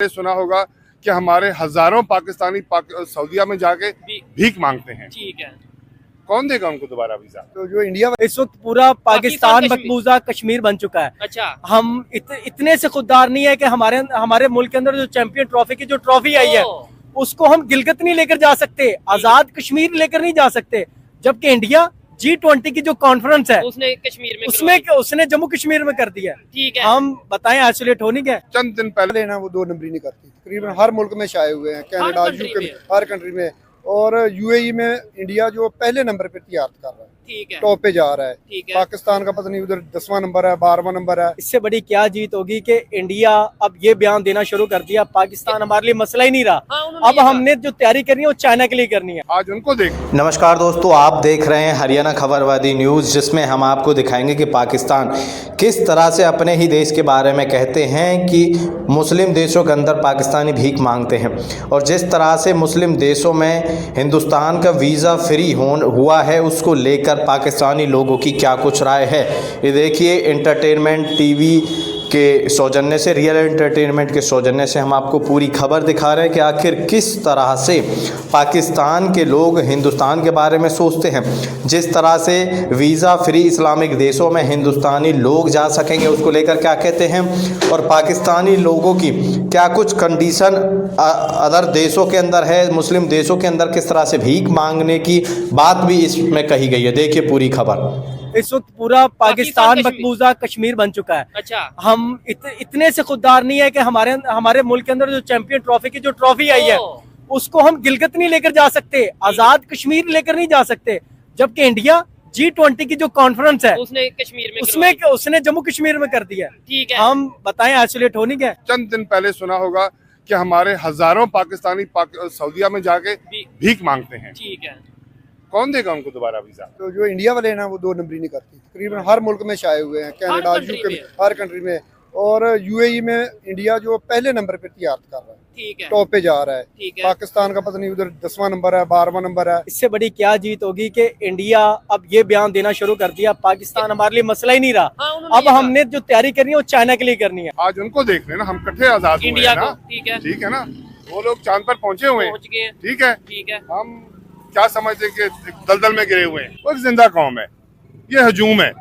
सुना होगा कि हमारे हजारों पाकिस्तानी सऊदीया में जाके भीख मांगते हैं। ठीक है, कौन देगा उनको दोबारा वीजा? तो जो इंडिया इस वक्त पूरा पाकिस्तान मकबूजा कश्मीर बन चुका है। अच्छा, हम इतने से खुददार नहीं है कि हमारे मुल्क के अंदर जो चैंपियन ट्रॉफी की जो ट्रॉफी आई है उसको हम गिलगित नहीं लेकर जा सकते, आजाद कश्मीर लेकर नहीं जा सकते, जबकि इंडिया G20 की जो कॉन्फ्रेंस है उसने कश्मीर में उसने जम्मू कश्मीर में कर दिया। ठीक है, हम बताएं आइसोलेट होने क्या चंद दिन पहले लेना वो 2 नंबरी नहीं करती, तकरीबन हर मुल्क में छाए हुए हैं, कनाडा, यूके में, हर कंट्री में, और यूएई में इंडिया जो पहले नंबर पे तैयार कर रहा है, ठीक है, टॉप पे जा रहा है। ठीक है। पाकिस्तान का पता नहीं उधर 10वां नंबर है, 12वां नंबर है। इससे बड़ी क्या जीत होगी कि इंडिया अब ये बयान देना शुरू कर दिया पाकिस्तान हमारे लिए मसला ही नहीं रहा। हाँ, अब हमने जो तैयारी करनी है वो चाइना के लिए करनी है। आज उनको देख। नमस्कार दोस्तों, आप देख रहे हैं हरियाणा खबरवादी न्यूज़, जिसमें हम आपको दिखाएंगे कि पाकिस्तान किस तरह से अपने ही देश के बारे में कहते हैं कि मुस्लिम देशों के अंदर पाकिस्तानी भीख मांगते हैं, और जिस तरह से मुस्लिम देशों में हिंदुस्तान का वीज़ा फ्री हुआ है उसको लेकर पाकिस्तानी लोगों की क्या कुछ राय है। ये देखिए, एंटरटेनमेंट टीवी के सौजन्य से, रियल एंटरटेनमेंट के सौजन्य से हम आपको पूरी खबर दिखा रहे हैं कि आखिर किस तरह से पाकिस्तान के लोग हिंदुस्तान के बारे में सोचते हैं। जिस तरह से वीज़ा फ्री इस्लामिक देशों में हिंदुस्तानी लोग जा सकेंगे उसको लेकर क्या कहते हैं, और पाकिस्तानी लोगों की क्या कुछ कंडीशन अदर देशों के अंदर है, मुस्लिम देशों के अंदर किस तरह से भीख मांगने की बात भी इसमें कही गई है। देखिए पूरी खबर। इस वक्त पूरा पाकिस्तान मकबूजा कश्मीर बन चुका है। अच्छा, हम इतने से खुददार नहीं है कि हमारे मुल्क के अंदर जो चैंपियन ट्रॉफी की जो ट्रॉफी आई है उसको हम गिलगित नहीं लेकर जा सकते, आजाद कश्मीर लेकर नहीं जा सकते, जबकि इंडिया G20 की जो कॉन्फ्रेंस है उसने कश्मीर में उसने जम्मू कश्मीर में कर दिया। ठीक है, हम बताएं आइसोलेट होने क्या। चंद दिन पहले सुना होगा कि हमारे हजारों पाकिस्तानी सऊदीया में जाके भीख मांगते हैं। ठीक है, कौन देगा उनको दोबारा वीजा? तो जो इंडिया वाले ना वो 2 नंबरी नहीं करती, तकरीबन हर मुल्क में छाए हुए हैं, कनाडा, यूके में, हर कंट्री में, और यूएई में इंडिया जो पहले नंबर पे तैयार कर रहा है, ठीक है, टॉप पे जा रहा है। ठीक है। पाकिस्तान का पता नहीं उधर 10वां नंबर है, 12वां नंबर है। इससे बड़ी क्या जीत होगी कि इंडिया अब ये बयान देना शुरू कर दिया पाकिस्तान हमारे लिए मसला ही नहीं रहा। हाँ, अब हमने जो तैयारी करनी है वो चाइना के लिए करनी है। आज उनको देख लेना, हम कट्ठे आजाद हुए इंडिया हैं ना। को। ठीक है ना, वो लोग चांद पर पहुंचे हुए हैं। पहुंच गए। ठीक है, ठीक है, हम क्या समझते हैं कि दलदल में गिरे हुए हैं। वो एक जिंदा कौम है, ये हजूम है,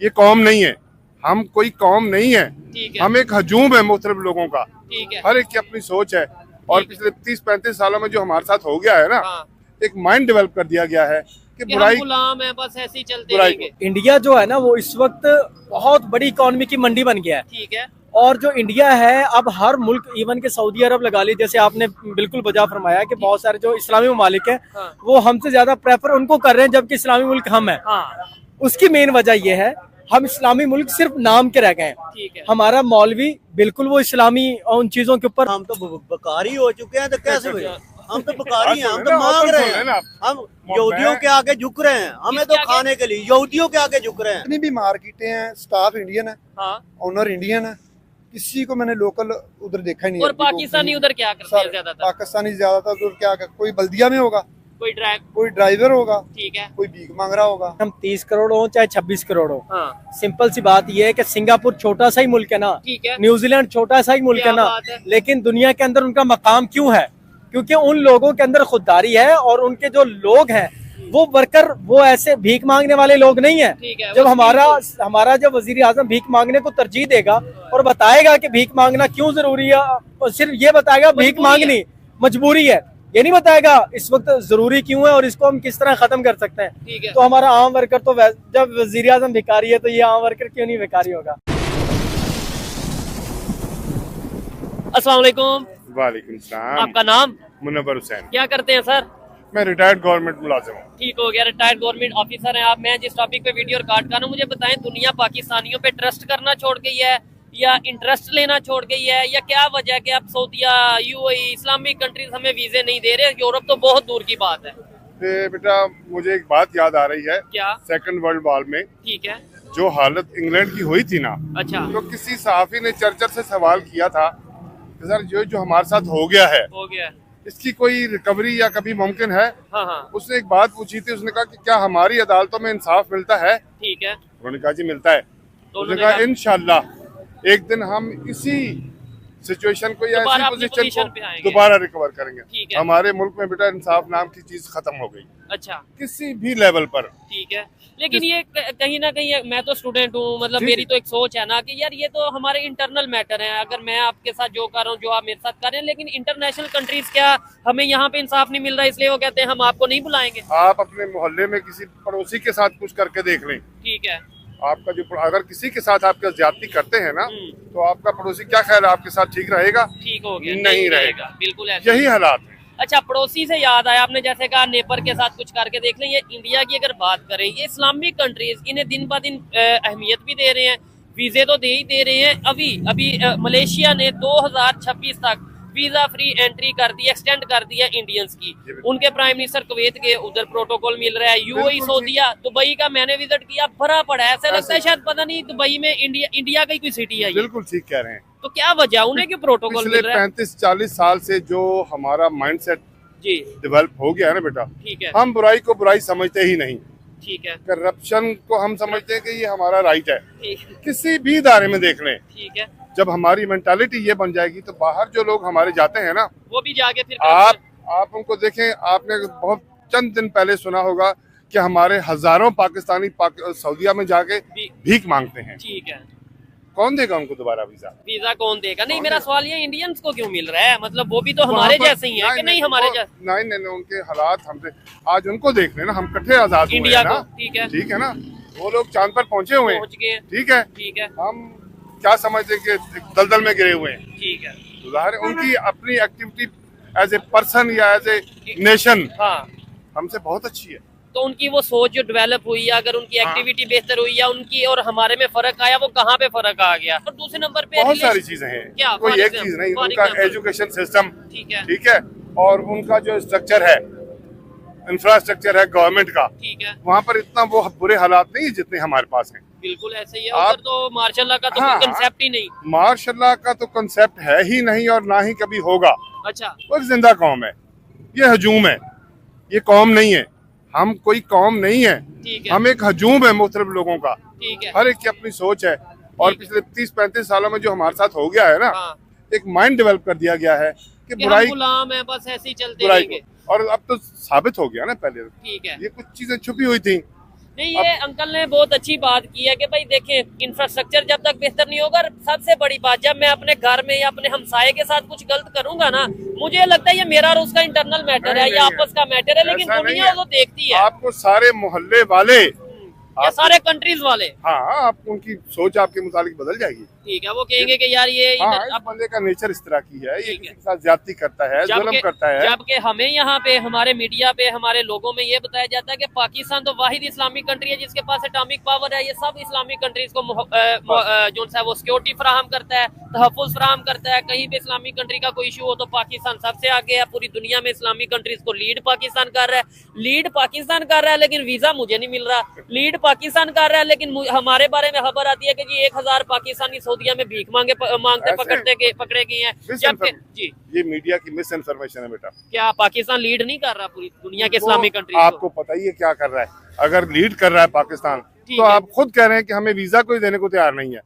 ये कौम नहीं है। हम कोई कौम नहीं है, ठीक है, हम एक हजूम है मुख्तलिफ लोगों का। ठीक है, हर एक की अपनी सोच है, और पिछले 30-35 सालों में जो हमारे साथ हो गया है ना, हाँ, एक माइंड डेवलप कर दिया गया है कि कि बुराई हम गुलाम है, बस ऐसे ही चलते बुराई रहेंगे। इंडिया जो है ना वो इस वक्त बहुत बड़ी इकोनॉमी की मंडी बन गया है, ठीक है, और जो इंडिया है अब हर मुल्क, इवन के सऊदी अरब लगा ली, जैसे आपने बिल्कुल बजा फरमाया कि बहुत सारे जो इस्लामी ममालिक हैं हाँ, वो हमसे ज्यादा प्रेफर उनको कर रहे हैं, जबकि इस्लामी मुल्क हम हैं। हाँ, उसकी मेन वजह यह है हम इस्लामी मुल्क सिर्फ नाम के रह गए हैं। ठीक है, हमारा मौलवी बिल्कुल वो इस्लामी उन चीजों के ऊपर, हम तो बकारी हो चुके हैं, तो कैसे हुए? हम तो बकारी हैं, हम ना, तो मांग रहे है हैं, ना। हम यहूदियों के आगे झुक रहे हैं, हमें तो खाने के लिए यहूदियों के आगे झुक रहे हैं। जितनी भी मार्केटें हैं, स्टाफ इंडियन है, हाँ, ओनर इंडियन है, किसी को मैंने लोकल उधर देखा ही नहीं है। और पाकिस्तानी उधर क्या करते हैं ज्यादातर? पाकिस्तानी ज्यादातर उधर क्या, कोई बल्दिया में होगा, कोई ड्राइवर होगा, ठीक है, कोई भीख मांग रहा होगा। हम 30 करोड़ हो चाहे 26 करोड़ हो, हाँ, सिंपल सी बात यह है कि सिंगापुर छोटा सा ही मुल्क है ना, ठीक है, न्यूजीलैंड छोटा सा ही मुल्क क्या है ना, बात है? लेकिन दुनिया के अंदर उनका मकाम क्यों है? क्योंकि उन लोगों के अंदर खुददारी है, और उनके जो लोग हैं वो वर्कर, वो ऐसे भीख मांगने वाले लोग नहीं है। ठीक है, जब बस हमारा जब वजीर आजम भीख मांगने को तरजीह देगा और बताएगा कि भीख मांगना क्यों जरूरी है, और सिर्फ ये बताएगा भीख मांगनी मजबूरी है, ये नहीं बताएगा इस वक्त जरूरी क्यों है और इसको हम किस तरह खत्म कर सकते हैं। ठीक है, तो हमारा आम वर्कर तो जब वजीर आजम भिखारी है तो ये आम वर्कर क्यों नहीं भिखारी होगा। अस्सलाम वालेकुम। वालेकुम सलाम। आपका नाम? मुनव्वर हुसैन। क्या करते हैं सर? मैं रिटायर्ड गवर्नमेंट मुलाजिम हूँ। ठीक हो गया, रिटायर्ड गवर्नमेंट ऑफिसर हैं आप। मैं जिस टॉपिक पे वीडियो रिकॉर्ड कर रहा हूँ, मुझे बताएं, दुनिया पाकिस्तानियों पे ट्रस्ट करना छोड़ गई है या इंटरेस्ट लेना छोड़ गई है, या क्या वजह है कि आप सऊदीया, यूएई, इस्लामिक कंट्रीज हमें वीजे नहीं दे रहे? यूरोप तो बहुत दूर की बात है। बेटा, मुझे एक बात याद आ रही है। क्या? सेकंड वर्ल्ड वॉर में ठीक है, जो हालत इंग्लैंड की हुई थी ना, अच्छा, तो किसी सहाफी ने चर्चिल से सवाल किया था कि सर जो हमारे साथ हो गया है, हो गया, इसकी कोई रिकवरी या कभी मुमकिन है? हाँ हाँ, उसने एक बात पूछी थी, उसने कहा कि क्या हमारी अदालतों में इंसाफ मिलता है? ठीक है, उन्होंने कहा जी मिलता है। तो उसने कहा इंशाल्लाह एक दिन हम इसी सिचुएशन को या दोबारा ऐसी अपनी पोजीशन पोजीशन पे को आएंगे। दोबारा रिकवर करेंगे। ठीक है। हमारे मुल्क में बेटा इंसाफ नाम की चीज खत्म हो गई अच्छा किसी भी लेवल पर। ठीक है, लेकिन ये कहीं ना कहीं मैं तो स्टूडेंट हूँ, मतलब जी, मेरी जी। तो एक सोच है ना कि यार ये तो हमारे इंटरनल मैटर है। अगर मैं आपके साथ जो कर रहा हूँ, जो आप मेरे साथ कर रहे हैं, लेकिन इंटरनेशनल कंट्रीज क्या हमें यहाँ पे इंसाफ नहीं मिल रहा, इसलिए वो कहते हैं हम आपको नहीं बुलाएंगे। आप अपने मोहल्ले में किसी पड़ोसी के साथ कुछ करके देख लें। ठीक है। आपका जो अगर किसी के साथ आपका ज्यादती करते हैं ना, हम्म। तो आपका पड़ोसी क्या ख्याल है आपके साथ ठीक रहेगा? ठीक हो गया, नहीं रहेगा। बिल्कुल ऐसा यही हालात है। अच्छा, पड़ोसी से याद आया, आपने जैसे कहा नेबर के साथ कुछ करके देख लें। ये इंडिया की अगर बात करें, ये इस्लामिक कंट्रीज इन्हें दिन ब दिन अहमियत भी दे रहे हैं, वीजे तो दे ही दे रहे हैं। अभी मलेशिया ने 2026 तक वीजा फ्री एंट्री कर दी, एक्सटेंड कर दिया इंडियंस की। उनके प्राइम मिनिस्टर कुवैत के उधर प्रोटोकॉल मिल रहा है। यूएई, सऊदीया, दुबई का मैंने विजिट किया, भरा पड़ा है। ऐसा लगता है शायद पता नहीं दुबई में इंडिया की कोई सिटी है ये। बिल्कुल ठीक कह रहे हैं। तो क्या वजह, उन्हें क्यों प्रोटोकॉल पिछले मिल रहा है? 35-40 साल से जो हमारा माइंडसेट जी डेवलप हो गया है ना बेटा, ठीक है। हम बुराई को बुराई समझते ही नहीं। ठीक है। करप्शन को हम समझते हैं कि ये हमारा राइट है। ठीक है। किसी भी इदारे में देख लें, ठीक है। जब हमारी मेंटालिटी ये बन जाएगी तो बाहर जो लोग हमारे जाते हैं ना, वो भी जाके फिर आप उनको देखें। आपने बहुत चंद दिन पहले सुना होगा कि हमारे हजारों पाकिस्तानी सऊदीया में जाके भीख मांगते हैं। ठीक है। कौन देगा उनको दोबारा वीजा? वीजा कौन देगा? नहीं, मेरा सवाल ये इंडियंस को क्यों मिल रहा है? मतलब वो भी तो हमारे जैसे ही है कि नहीं हमारे जैसे? नहीं, उनके हालात हमसे आज उनको देख लेना। हम कट्ठे आजाद हुए इंडिया हैं ना। को। ठीक है। ठीक है ना, वो लोग चांद पर पहुंचे हुए हैं। पहुंच गए। ठीक है। ठीक है। हम क्या समझते हैं कि दलदल में गिरे हुए हैं? ठीक है। ज़ाहिर है उनकी अपनी एक्टिविटी एज ए पर्सन या एज ए नेशन हाँ, हमसे बहुत अच्छी है। तो उनकी वो सोच जो डेवलप हुई है, अगर उनकी एक्टिविटी बेहतर हुई या उनकी और हमारे में फर्क आया, वो कहाँ पे फर्क आ गया? और दूसरे नंबर पे बहुत सारी चीजें हैं, क्या? कोई एक चीज नहीं। उनका एजुकेशन सिस्टम ठीक है। ठीक है, और उनका जो स्ट्रक्चर है, इंफ्रास्ट्रक्चर है गवर्नमेंट का, ठीक है। वहाँ पर इतना वो बुरे हालात नहीं है जितने हमारे पास हैं। बिल्कुल ऐसे ही है। उधर तो मार्शल का तो हाँ, कोई कंसेप्ट ही नहीं। मार्शल का तो कंसेप्ट है ही नहीं और ना ही कभी होगा। अच्छा। वो एक जिंदा कौम है, ये हजूम है, ये कौम नहीं है। हम कोई कौम नहीं है, ठीक है। हम एक हजूम है मुख्तलिफ लोगों का। ठीक है। हर एक की अपनी सोच है, और पिछले 30-35 सालों में जो हमारे साथ हो गया है ना, हाँ, एक माइंड डेवलप कर दिया गया है कि कि बुराई हम गुलाम है, बस ऐसे ही चलते बुराई रहेंगे। को। और अब तो साबित हो गया ना, पहले ठीक है। ये कुछ चीजें छुपी हुई थी। नहीं, ये अंकल ने बहुत अच्छी बात की है कि भाई देखें, इंफ्रास्ट्रक्चर जब तक बेहतर नहीं होगा, सबसे बड़ी बात, जब मैं अपने घर में या अपने हमसाये के साथ कुछ गलत करूंगा ना, मुझे लगता है ये मेरा और उसका इंटरनल मैटर है, ये आपस का मैटर है, लेकिन ऐसा नहीं दुनिया है। वो देखती है। आपको सारे मोहल्ले वाले, या सारे कंट्रीज वाले, हाँ, आप उनकी सोच आपके मुताबिक बदल जाएगी। ठीक है, वो कहेंगे कि यार ये हाँ, इधर इस बंदे का नेचर इस तरह की है, ये ठीक किसी है। के साथ ज्यादती करता है, जुल्म करता है। जबकि हमें यहाँ पे हमारे मीडिया पे हमारे लोगों में ये बताया जाता है कि पाकिस्तान तो वाहिद इस्लामिक कंट्री है जिसके पास एटॉमिक पावर है। ये सब इस्लामिक कंट्रीज को जो सा वो सिक्योरिटी फराहम करता है, तहफ़्फ़ुज़ फराहम करता है। कहीं पे इस्लामिक कंट्री का कोई इशू हो तो पाकिस्तान सबसे आगे है। पूरी दुनिया में इस्लामिक कंट्रीज को लीड पाकिस्तान कर रहा है। लीड पाकिस्तान कर रहा है, लेकिन वीजा मुझे नहीं मिल रहा। लीड पाकिस्तान कर रहा है, लेकिन हमारे बारे में खबर आती है कि जी 1000 पाकिस्तानी सऊदीया में भीख मांगते पकड़े गए हैं। जबकि जी, ये मीडिया की मिस इन्फॉर्मेशन है बेटा। क्या पाकिस्तान लीड नहीं कर रहा पूरी दुनिया के इस्लामिक कंट्रीज आपको पता ही है क्या कर रहा है। अगर लीड कर रहा है पाकिस्तान, ठीक तो है। आप खुद कह रहे हैं कि हमें वीजा कोई देने को तैयार नहीं है,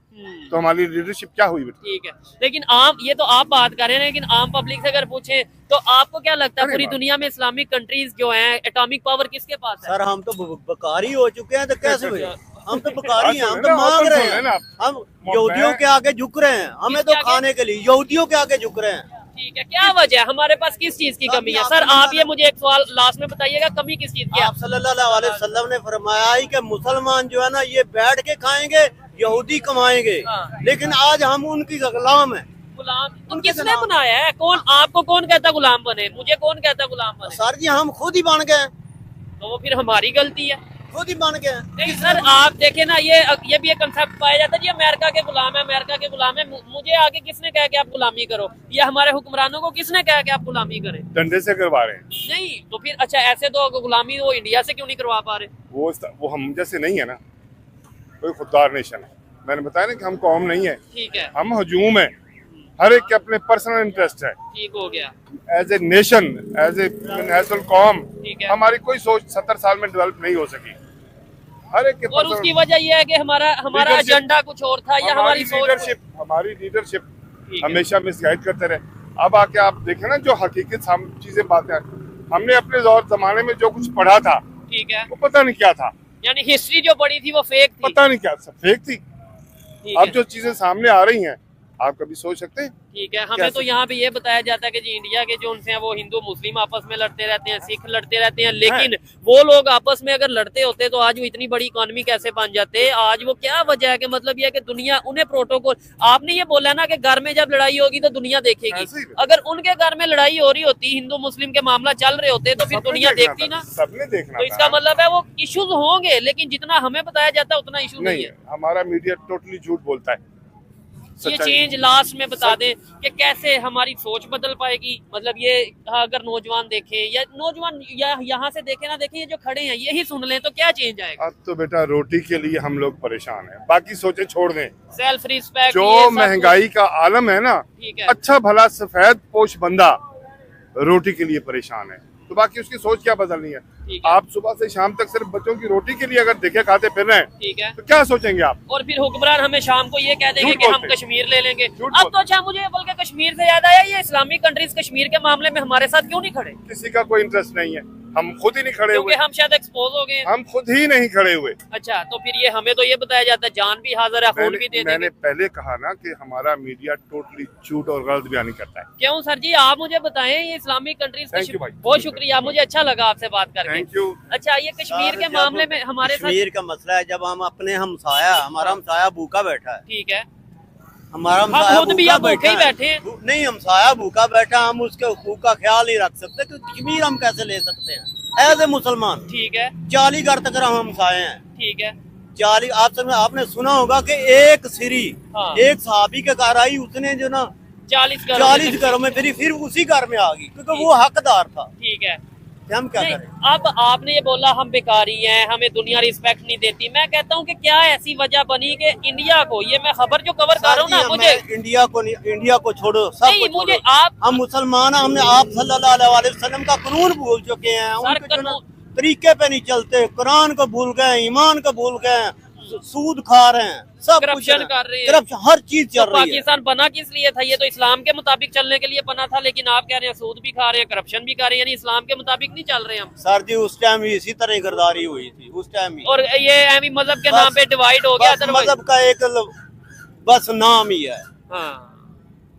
तो हमारी लीडरशिप क्या हुई बेटा? ठीक है, लेकिन ये तो आप बात कर रहे हैं, लेकिन आम पब्लिक से अगर पूछे तो आपको क्या लगता है पूरी दुनिया में इस्लामिक कंट्रीज जो हैं, एटॉमिक पावर किसके पास है? सर हम तो बकारी हो चुके हैं, तो कैसे हुए? हम तो बकारी हैं, हम तो ना, मांग ओपन रहे सुन हैं, लेना। हम यहूदियों के आगे झुक रहे हैं, हमें तो किसके आगे? खाने के लिए यहूदियों के आगे झुक रहे हैं। ठीक है, क्या वजह है? हमारे पास किस चीज की कमी है? सर आप ये मुझे एक सवाल लास्ट में बताइएगा, कमी किस चीज की है? आप सल्लल्लाहु अलैहि वसल्लम ने फरमाया ही कि मुसलमान जो है ना, ये बैठ के खाएंगे, यहूदी कमाएंगे। हाँ। लेकिन आज हम उनकी गुलाम हैं। गुलाम किसने बनाया है? कौन आपको कौन कहता गुलाम बने? मुझे कौन कहता गुलाम बने? सर जी हम खुद ही बन गए, तो वो फिर हमारी गलती है। खुद ही बन गए। नहीं सर, आप देखे ना, ये भी एक कंसेप्ट पाया जाता है जी, अमेरिका के गुलाम है, अमेरिका के गुलाम है। मुझे आगे किसने कहा कि आप गुलामी करो? या हमारे हुक्मरानों को किसने कहा कि आप गुलामी करें? डंडे से करवा रहे हैं नहीं, तो फिर अच्छा ऐसे तो गुलामी वो इंडिया से क्यों नहीं करवा पा रहे? वो हम जैसे नहीं है ना, कोई खुददार नेशन है। मैंने बताया ना कि हम कौम नहीं है, ठीक है, हम हजूम है। हर एक के अपने पर्सनल इंटरेस्ट है। ठीक हो गया। As a nation, as a national कौम, ठीक है। हमारी कोई सोच 70 साल में डेवलप नहीं हो सकी। हर एक के और उसकी वजह यह है कि हमारा Leadership- एजेंडा कुछ और था, या हमारी सोच हमारी लीडरशिप ठीक है। हमेशा मिसगाइड करते रहे। अब आके आप देखें ना जो हकीकत चीजें बातें, हमने अपने दौर जमाने में जो कुछ पढ़ा था ठीक है, वो पता नहीं क्या था, यानी हिस्ट्री जो पड़ी थी वो फेक थी। पता नहीं क्या सब फेक थी। ठीक अब है, जो चीजें सामने आ रही हैं आप कभी सोच सकते हैं? ठीक है। हमें कैसे? तो यहाँ पे ये बताया जाता है कि जी इंडिया के जो उनसे हैं वो हिंदू मुस्लिम आपस में लड़ते रहते हैं, सिख लड़ते रहते हैं, लेकिन वो लोग आपस में अगर लड़ते होते तो आज वो इतनी बड़ी इकोनॉमी कैसे बन जाते? आज वो क्या वजह है कि मतलब ये है कि दुनिया उन्हें प्रोटोकॉल, आपने ये बोला ना कि घर में जब लड़ाई होगी तो दुनिया देखेगी, ऐसे ही। अगर उनके घर में लड़ाई हो रही होती, हिंदू मुस्लिम के मामला चल रहे होते तो फिर सबने दुनिया देखना देखती था, ना। सबने देखना तो इसका था। मतलब है वो इश्यूज होंगे, लेकिन जितना हमें बताया जाता है उतना इशू नहीं नहीं है। हमारा मीडिया टोटली झूठ बोलता है। ये सच्चाई- चेंज लास्ट में बता दें कि कैसे हमारी सोच बदल पाएगी। मतलब ये अगर नौजवान देखें या नौजवान या यहाँ से देखें ना देखें, ये जो खड़े हैं यही सुन लें तो क्या चेंज आएगा? अब तो बेटा रोटी के लिए हम लोग परेशान हैं, बाकी सोचे छोड़ दें। सेल्फ रिस्पेक्ट जो महंगाई का आलम है ना, ठीक है, अच्छा भला सफेद पोश बंदा रोटी के लिए परेशान है, तो बाकी उसकी सोच क्या बदलनी है? ठीक है, आप सुबह से शाम तक सिर्फ बच्चों की रोटी के लिए अगर देखे खाते फिर रहे हैं ठीक है। तो क्या सोचेंगे आप? और फिर हुक्मरान हमें शाम को ये कह देंगे झूठ कि हम बोलते। कश्मीर ले लेंगे। झूठ अब तो बोलते। अच्छा मुझे बल्कि कश्मीर से याद आया, ये इस्लामिक कंट्रीज कश्मीर के मामले में हमारे साथ क्यों नहीं खड़े? किसी का कोई इंटरेस्ट नहीं है, हम खुद ही नहीं खड़े क्योंकि हुए, हम शायद एक्सपोज हो गए। हम खुद ही नहीं खड़े हुए। अच्छा, तो फिर ये हमें तो ये बताया जाता है जान भी हाजिर है, खून भी दे मैंने देंगे। पहले कहा ना कि हमारा मीडिया टोटली झूठ और गलत बयानी करता है। क्यों सर जी, आप मुझे बताएं ये इस्लामिक कंट्रीज Thank you भाई। बहुत शुक्रिया, मुझे अच्छा लगा आपसे बात करके। Thank you. अच्छा, ये कश्मीर के जब मामले में हमारे साथ, कश्मीर का मसला है, जब हम अपने हमारा हमसाया भूखा बैठा है, ठीक है, हमारा हम हमसाया खुद भी भूखा अब भूखे ही बैठा है। बैठे हैं। नहीं, हमसाया भूखा बैठा, हम उसके हुकूक का ख्याल नहीं रख सकते कि कश्मीर हम कैसे ले सकते हैं एज ए मुसलमान। ठीक है, 40 घर तक हम हमसाए हैं। ठीक है, 40 आपने सुना होगा कि एक सिरी हाँ। एक सहाबी के घर आई, उसने जो ना 40 घरों में फिर उसी घर में आ गई, क्योंकि वो हकदार था। ठीक है। हम क्या नहीं, करें? अब आपने ये बोला हम बेकारी हैं, हमें दुनिया रिस्पेक्ट नहीं देती। मैं कहता हूँ कि क्या ऐसी वजह बनी कि इंडिया को, ये मैं खबर जो कवर कर रहा हूँ ना, मुझे इंडिया को छोड़ो, सब नहीं, को मुझे छोड़ो। आप हम मुसलमान हैं, हमने आप सल्लल्लाहु अलैहि वसल्लम का कानून भूल चुके हैं, सर, उनके जो ना तरीके पे नहीं चलते, कुरान को भूल गए, ईमान को भूल गए, सूद खा रहे हैं, सब कुछ करप्शन कर रहे हैं। करप्शन, हर चीज तो चल रही है। पाकिस्तान बना किस लिए था? ये तो इस्लाम के मुताबिक चलने के लिए बना था, लेकिन आप कह रहे हैं सूद भी खा रहे हैं, करप्शन भी कर रहे हैं, यानी इस्लाम के मुताबिक नहीं चल रहे हम। सर जी, उस टाइम भी इसी तरह गिरदारी हुई थी, उस टाइम ही। और ये एमी मजहब के बस- नाम पे डिवाइड हो गया। बस मजहब का एक बस नाम ही है। हाँ,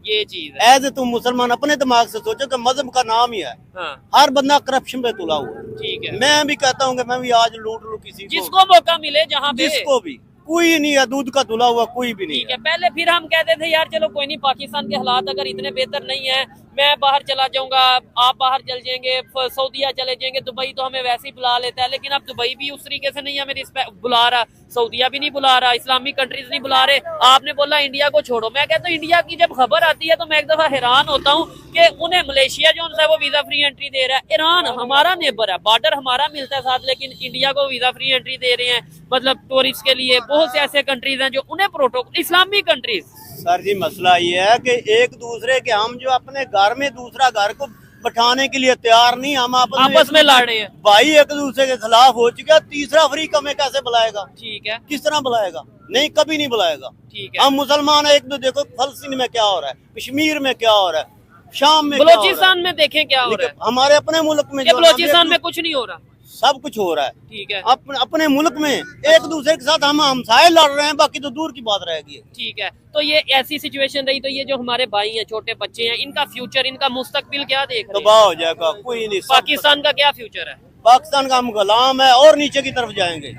ये चीज है। ऐसे तुम मुसलमान अपने दिमाग से सोचो कि मजहब का नाम ही है। हाँ, हर बंदा करप्शन पे तुला हुआ है। ठीक है। मैं भी कहता हूँ कि मैं भी आज लूट लूं किसी को, जिसको मौका मिले जहाँ पे, जिसको भी, कोई नहीं है दूध का तुला हुआ, कोई भी नहीं ठीक है। है। पहले फिर हम कहते थे यार चलो कोई नहीं, पाकिस्तान के हालात अगर इतने बेहतर नहीं है, मैं बाहर चला जाऊंगा, आप बाहर चल जाएंगे, सऊदीया चले जाएंगे, दुबई तो हमें वैसे ही बुला लेता है, लेकिन अब दुबई भी उस तरीके से नहीं हमें बुला रहा, सऊदीया भी नहीं बुला रहा, इस्लामिक कंट्रीज नहीं बुला रहे। आपने बोला इंडिया को छोड़ो, मैं कहता हूँ इंडिया की जब खबर आती है तो मैं एक दफा हैरान होता हूँ कि उन्हें मलेशिया जो है वो वीजा फ्री एंट्री दे रहा है, ईरान हमारा नेबर है, बॉर्डर हमारा मिलता है साथ, लेकिन इंडिया को वीजा फ्री एंट्री दे रहे हैं, मतलब टूरिस्ट के लिए। बहुत से ऐसे कंट्रीज हैं जो उन्हें प्रोटोकॉल, इस्लामिक कंट्रीज। सर जी, मसला ये है कि एक दूसरे के, हम जो अपने घर में दूसरा घर को बैठाने के लिए तैयार नहीं, हम आपस में लड़ रहे हैं। भाई एक दूसरे के खिलाफ हो चुके हैं, तीसरा अफ्रीका में कैसे बुलाएगा? ठीक है, किस तरह बुलाएगा? नहीं, कभी नहीं बुलाएगा। ठीक है। हम मुसलमान है, एक तो देखो फलस्तीन में क्या हो रहा है, कश्मीर में क्या हो रहा है, शाम में क्या हो रहा है। बलोचिस्तान में देखें क्या हो रहा है, लेकिन हमारे अपने मुल्क में ये जो है ना, बलोचिस्तान में कुछ नहीं हो रहा। सब कुछ हो रहा है। ठीक है, अपने मुल्क में एक दूसरे के साथ हम हमसाए लड़ रहे हैं, बाकी तो दूर की बात रहेगी। ठीक है। तो ये ऐसी सिचुएशन रही तो ये जो हमारे भाई हैं, छोटे बच्चे हैं, इनका फ्यूचर, इनका मुस्तकबिल क्या देख रहे हैं? तबाह हो जाएगा, कोई नहीं। पाकिस्तान का क्या फ्यूचर है? पाकिस्तान का हम गुलाम है और नीचे की तरफ जाएंगे।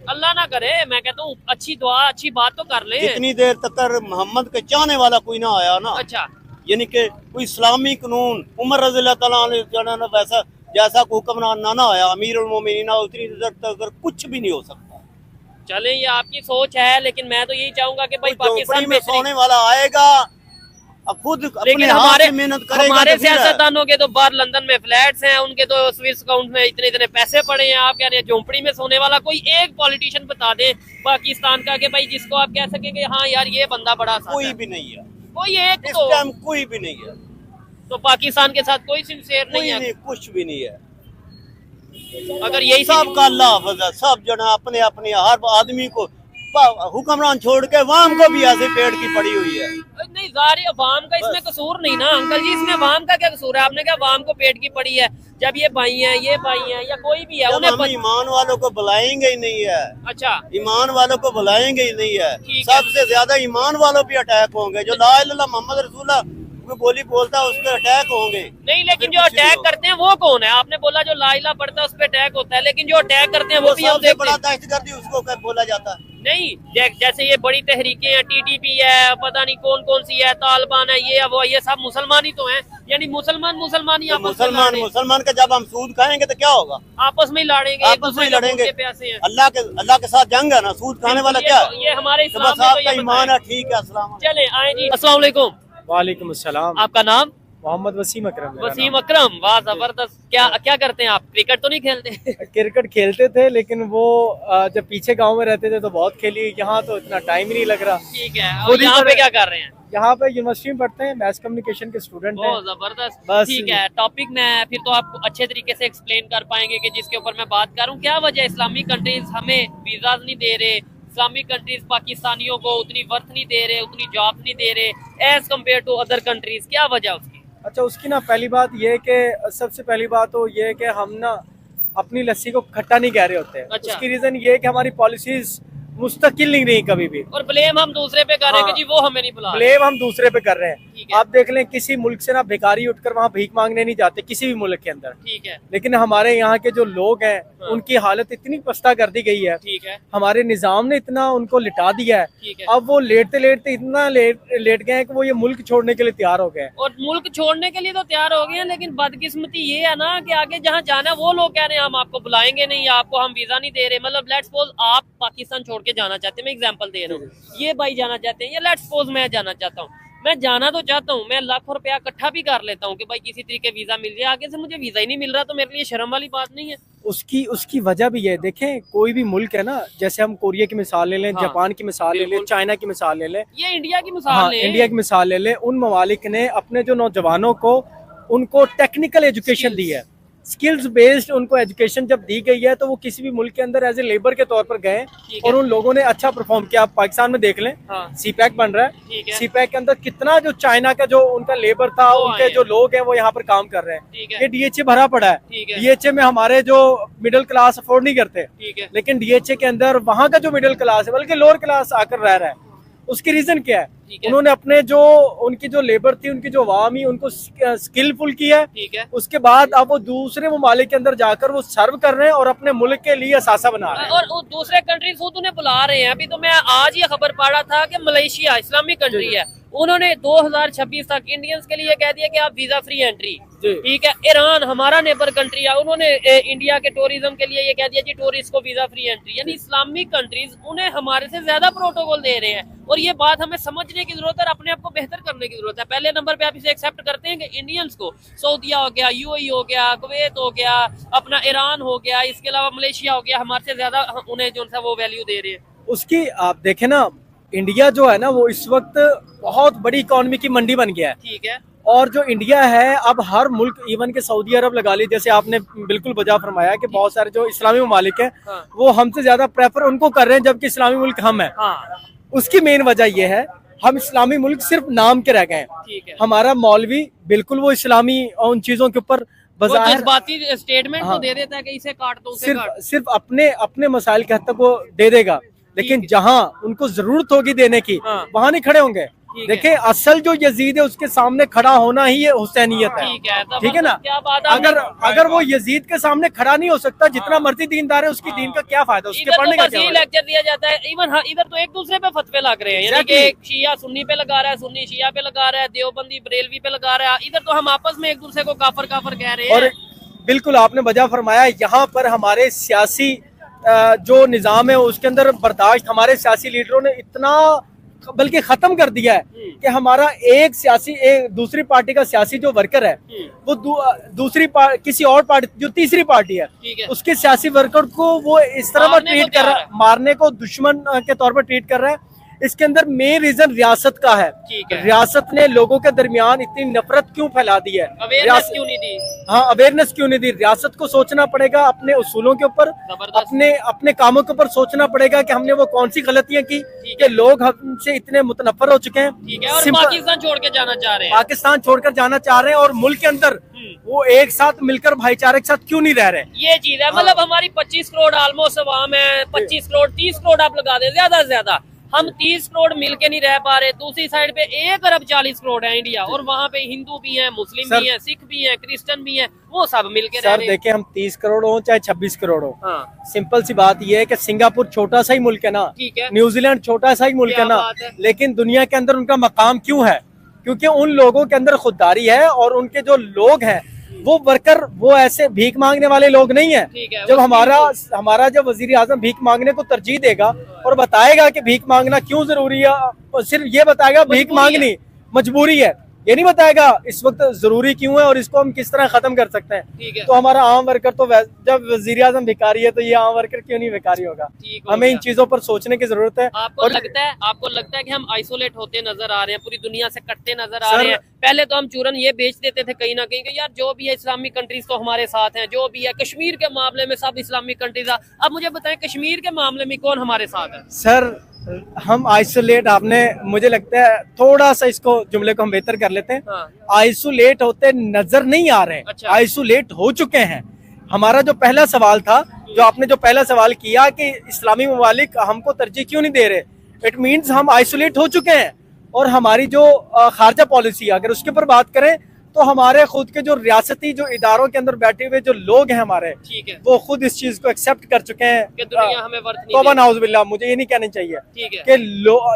अल्लाह ना करे, मैं कहता हूँ अच्छी दुआ, अच्छी बात तो कर ले। जितनी देर तक मोहम्मद के चाहने वाला कोई ना आया ना, अच्छा, यानी कि कोई इस्लामी कानून उमर रज़ी अल्लाह तआला ने ना वैसा जैसा हुक्मरान ना आया, अमीर उल मोमिनीन, उतनी देर तक कुछ भी नहीं हो सकता। चले ये आपकी सोच है, लेकिन मैं तो यही चाहूंगा कि भाई कोई पाकिस्तान झोपड़ी में बेहतरीन- सोने वाला आएगा, अब खुद अपने लेकिन हाथ हमारे से मेहनत करेगा हमारे तो फिर है। सियासतदानों के तो बाहर लंदन में फ्लैट्स हैं, उनके तो स्विस अकाउंट में इतने इतने पैसे पड़े हैं। आप कह रहे हैं झोंपड़ी में सोने वाला कोई एक पॉलिटिशियन बता दे पाकिस्तान का कि भाई जिसको आप कह सके कि हाँ यार ये बंदा बड़ा साथ कोई है। भी नहीं है कोई एक इस तो, टाइम, कोई भी नहीं है। तो पाकिस्तान के साथ कोई सिंसियर नहीं कोई है। नहीं, कुछ भी नहीं है। अगर यही सब का अल्लाह हाफ़िज़ है, सब जो है अपने अपने हर आदमी को हुक्मरान छोड़ के वाम को भी ऐसे पेड़ की पड़ी हुई है। नहीं जारी अवाम का इसमें कसूर नहीं ना अंकल जी, इसमें अवाम का क्या कसूर है? आपने क्या अवाम को पेट की पड़ी है? जब ये भाई हैं, ये भाई हैं या कोई भी है, जब उन्हें हम ईमान वालों को बुलाएंगे ही नहीं है, अच्छा ईमान वालों को बुलाएंगे ही नहीं है, ठीक है। सबसे ज्यादा ईमान वालों पे अटैक होंगे। जो ला इलाहा इल्लल्लाह मोहम्मद रसूलुल्लाह की बोली बोलता है उस पर अटैक होंगे। नहीं, लेकिन जो अटैक करते हैं वो कौन है? आपने बोला जो ला इलाहा पढ़ता है उस पर अटैक होता है, लेकिन जो अटैक करते हैं वो भी हम सबसे देखते बड़ा हैं। दहशतगर्दी उसको क्या बोला जाता है? नहीं, जैसे ये बड़ी तहरीकें हैं, टीटीपी है, पता नहीं कौन कौन सी है, तालिबान है, ये वो, ये सब मुसलमान ही तो हैं। यानी मुसलमान ही तो आपस में लड़ रहे हैं। मुसलमान का जब हम सूद खाएंगे तो क्या होगा? आपस में ही लड़ेंगे, एक आपस में दूसरे ही के लड़ेंगे। भूखे प्यासे हैं। अल्लाह के साथ जंग है ना, सूद खाने वाला क्या है? ये हमारे तो इस्लाम बस में तो आपका ये ईमान बताया। है, ठीक है। अस्सलाम चले आए जी, अस्सलाम वालेकुम। वालेकुम अस्सलाम। आपका नाम? मोहम्मद वसीम अकरम मेरा वसीम अकरम, वाह जबरदस्त। क्या करते हैं आप? क्रिकेट तो नहीं खेलते? नाम। क्रिकेट खेलते थे, लेकिन वो जब पीछे गांव में रहते थे तो बहुत खेली। यहाँ तो इतना टाइम ही नहीं लग रहा। ठीक है, और खुद ही यहाँ पे पर- क्या कर रहे हैं? यहाँ पे यूनिवर्सिटी में पढ़ते हैं, मैथ कम्युनिकेशन के स्टूडेंट हैं। बहुत जबरदस्त। बस। ठीक है, टॉपिक में फिर तो आप अच्छे तरीके से एक्सप्लेन कर पाएंगे कि जिसके ऊपर मैं बात करूं। क्या वजह है इस्लामिक कंट्रीज हमें वीजाज नहीं दे रहे, इस्लामिक कंट्रीज पाकिस्तानियों को उतनी वर्थ नहीं दे रहे, उतनी जॉब नहीं दे रहे as compare to other countries? क्या वजह है उसकी? अच्छा, उसकी ना पहली बात ये है कि सबसे पहली बात तो ये है कि हम ना अपनी लस्सी को खट्टा नहीं कह रहे होते हैं। अच्छा। उसकी रीजन ये है कि हमारी पॉलिसीज मुस्तकिल नहीं रही कभी भी। और ब्लेम हम दूसरे पे कर रहे हैं हाँ। कि जी वो हमें नहीं बुला रहे। ब्लेम हम दूसरे पे कर रहे ठीक हैं। है। आप देख लें, किसी मुल्क से ना भिखारी उठकर वहाँ भीख मांगने नहीं जाते, किसी भी मुल्क के अंदर। ठीक है, लेकिन हमारे यहाँ के जो लोग हैं हाँ। उनकी हालत इतनी पस्ता कर दी गई है, ठीक है, हमारे निजाम ने इतना उनको लिटा दिया है। ठीक है। अब वो लेटते लेटते इतना लेट गए हैं कि वो ये मुल्क छोड़ने के लिए तैयार हो गए हैं। और मुल्क छोड़ने के लिए तो तैयार हो गए हैं, लेकिन बदकिस्मती ये है ना कि आगे जहाँ जाना है वो लोग कह रहे हैं हम आपको बुलाएंगे नहीं, आपको हम वीजा नहीं दे रहे। मतलब लेट्स सपोज आप पाकिस्तान छोड़ के जाना चाहते हैं, मैं एग्जांपल दे रहा हूँ, ये भाई जाना चाहते हैं, या लेट्स सपोज मैं जाना चाहता हूँ। मैं जाना तो चाहता हूँ, मैं लाखों रुपया इकट्ठा भी कर लेता हूँ कि भाई किसी तरीके वीजा मिल जाए, आगे से मुझे वीजा ही नहीं मिल रहा, तो मेरे लिए शर्म वाली बात नहीं है? उसकी वजह भी है। देखें, कोई भी मुल्क है ना, जैसे हम कोरिया की मिसाल ले लें, हाँ, जापान की मिसाल ले लें, बिल्कुल। चाइना की मिसाल ले लें, ये इंडिया की मिसाल हाँ, है। इंडिया की मिसाल ले लें। उन ममालिक ने अपने जो नौजवानों को उनको टेक्निकल एजुकेशन दी है, स्किल्स बेस्ड उनको एजुकेशन जब दी गई है, तो वो किसी भी मुल्क के अंदर एज ए लेबर के तौर पर गए ठीक है। और उन लोगों ने अच्छा परफॉर्म किया। आप पाकिस्तान में देख लें, हाँ, सीपैक बन रहा ठीक है, है। सीपैक के अंदर कितना जो चाइना का जो उनका लेबर था, वो उनके आए जो लोग हैं वो यहाँ पर काम कर रहे हैं। ठीक है, ये डीएचए भरा पड़ा है। ठीक है, डीएचए में हमारे जो मिडिल क्लास अफोर्ड नहीं करते, ठीक है, लेकिन डीएचए के अंदर वहाँ का जो मिडिल क्लास है, बल्कि लोअर क्लास आकर रह रहा है। उसकी रीजन क्या है? ठीक है, उन्होंने अपने जो उनकी जो लेबर थी, उनकी जो अवाम ही उनको स्किलफुल किया है। ठीक है। उसके बाद अब वो दूसरे ममालिक के अंदर जाकर वो सर्व कर रहे हैं और अपने मुल्क के लिए असासा बना रहे हैं। और वो दूसरे कंट्रीज खुद उन्हें बुला रहे हैं। अभी तो मैं आज ये खबर पढ़ा था कि मलेशिया इस्लामिक कंट्री है, उन्होंने 2026 तक इंडियंस के लिए कह दिया कि आप वीजा फ्री एंट्री। जी। ठीक है। ईरान हमारा नेबर कंट्री है, उन्होंने इंडिया के टूरिज्म के लिए ये कह दिया जी टूरिस्ट को वीजा फ्री एंट्री। यानी इस्लामिक कंट्रीज उन्हें हमारे से ज्यादा प्रोटोकॉल दे रहे हैं, और ये बात हमें समझने की जरूरत है, अपने आप को बेहतर करने की जरूरत है। पहले नंबर पे आप इसे एक्सेप्ट करते हैं कि इंडियंस को सऊदीया हो गया, यूएई हो गया, कुवैत हो गया, अपना ईरान हो गया, इसके अलावा मलेशिया हो गया, हमारे से ज्यादा उन्हें जो सा वो वैल्यू दे रहे हैं। उसकी आप देखें ना, इंडिया जो है ना वो इस वक्त बहुत बड़ी इकोनॉमी की मंडी बन गया है। ठीक है। और जो इंडिया है, अब हर मुल्क, इवन के सऊदी अरब लगा ली, जैसे आपने बिल्कुल बजा फरमाया कि बहुत सारे जो इस्लामी ममालिक हैं हाँ। वो हमसे ज्यादा प्रेफर उनको कर रहे हैं, जबकि इस्लामी मुल्क हम हैं। हाँ, उसकी मेन वजह यह है, हम इस्लामी मुल्क सिर्फ नाम के रह गए हैं। ठीक है। हमारा मौलवी बिल्कुल वो इस्लामी उन चीजों के ऊपर वो बज़ाहिर जज्बाती स्टेटमेंट तो हाँ। दे देता है कि इसे काट दो, उसे काट। सिर्फ अपने अपने मसाइल के हद तक वो दे देगा, लेकिन ठीक है। जहां उनको जरूरत होगी देने की, हाँ। वहां नहीं खड़े होंगे। ठीक देखिए, असल जो यजीद है उसके सामने खड़ा होना ही ये हुसैनियत है। ठीक है, तो ठीक है ना? क्या बात आपने- अगर वो यजीद के सामने खड़ा नहीं हो सकता, जितना मर्जी दीनदार है, उसकी दीन का क्या फायदा, उसके इधर पढ़ने तो का बस क्या यही फायदा? लेक्चर दिया जाता है। इवन हाँ, इधर तो एक दूसरे पे फतवे लग रहे हैं, यानी कि Exactly. एक शिया सुन्नी पे लगा रहा है, सुन्नी शिया पे लगा रहा है, देवबंदी बरेलवी पे लगा रहा है। इधर तो हम आपस में एक दूसरे को काफर काफर कह रहे हैं। और बिल्कुल आपने वजह फरमाया, यहाँ पर हमारे सियासी जो निज़ाम है उसके अंदर बर्दाश्त हमारे सियासी लीडरों ने इतना बल्कि खत्म कर दिया है कि हमारा एक दूसरी पार्टी का सियासी जो वर्कर है वो दूसरी किसी और पार्टी, जो तीसरी पार्टी है, ठीक है। उसके सियासी वर्कर को वो इस तरह पर मारने को ट्रीट कर रहा है, तैयार है। मारने को दुश्मन के तौर पर ट्रीट कर रहा है। इसके अंदर मेन रीजन रियासत का है। ठीक है। रियासत ने लोगों के दरमियान इतनी नफरत क्यों फैला दी है? अवेयरनेस क्यों नहीं दी? हाँ, अवेयरनेस क्यों नहीं दी? रियासत को सोचना पड़ेगा अपने उसूलों के ऊपर, अपने कामों के ऊपर सोचना पड़ेगा कि हमने वो कौन सी गलतियां की कि लोग हमसे इतने मुतनफर हो चुके हैं। ठीक है। और पाकिस्तान छोड़ के जाना चाह रहे हैं, पाकिस्तान छोड़कर जाना चाह रहे हैं, और मुल्क के अंदर वो एक साथ मिलकर भाईचारे के साथ क्यों नहीं रह रहे? ये चीज है। मतलब हमारी 25 करोड़ ऑलमोस्ट अवाम है, 25 करोड़ 30 करोड़ आप लगा दे ज्यादा से ज्यादा, हम 30 करोड़ मिलके नहीं रह पा रहे। दूसरी साइड पे 1 अरब 40 करोड़ है इंडिया, और वहाँ पे हिंदू भी है, मुस्लिम भी है, सिख भी है, क्रिश्चियन भी है, वो सब मिलके रह रहे हैं। देखे हम 30 करोड़ हो चाहे 26 करोड़ हो, हाँ। सिंपल सी बात यह है कि सिंगापुर छोटा सा ही मुल्क है ना, ठीक है। न्यूजीलैंड छोटा सा ही मुल्क है ना, बात है। लेकिन दुनिया के अंदर उनका मकाम क्यों है? क्योंकि उन लोगों के अंदर खुददारी है, और उनके जो लोग हैं वो वर्कर, वो ऐसे भीख मांगने वाले लोग नहीं है। जब हमारा जब वजीर आजम भीख मांगने को तरजीह देगा और बताएगा कि भीख मांगना क्यों जरूरी है, और सिर्फ ये बताएगा भीख मांगनी मजबूरी है, ये नहीं बताएगा इस वक्त जरूरी क्यों है और इसको हम किस तरह खत्म कर सकते हैं। तो हमारा आम वर्कर तो जब वजीर आजम भिखारी है तो ये आम वर्कर क्यों नहीं भिखारी होगा? हमें इन चीजों पर सोचने की जरूरत है। आपको लगता है कि हम आइसोलेट होते नजर आ रहे हैं, पूरी दुनिया से कटते नजर आ रहे हैं? पहले तो हम चूरन ये बेच देते थे कहीं ना कहीं कि यार जो भी है इस्लामिक कंट्रीज तो हमारे साथ हैं, जो भी है कश्मीर के मामले में सब इस्लामिक कंट्रीज। अब मुझे बताएं कश्मीर के मामले में कौन हमारे साथ है? सर हम आइसोलेट, आपने मुझे लगता है थोड़ा सा इसको जुमले को हम बेहतर कर लेते हैं। हाँ। आइसोलेट होते नजर नहीं आ रहे। अच्छा। आइसोलेट हो चुके हैं। हमारा जो पहला सवाल था, जो आपने जो पहला सवाल किया कि इस्लामी ममालिक हमको तरजीह क्यों नहीं दे रहे, इट मीन्स हम आइसोलेट हो चुके हैं। और हमारी जो खारजा पॉलिसी, अगर उसके ऊपर बात करें तो हमारे खुद के जो रियासती जो इदारों के अंदर बैठे हुए जो लोग हैं हमारे, ठीक है, वो खुद इस चीज को एक्सेप्ट कर चुके हैं कि दुनिया हमें वर्थ नहीं देती। नाउज़ुबिल्लाह, मुझे ये नहीं कहना चाहिए कि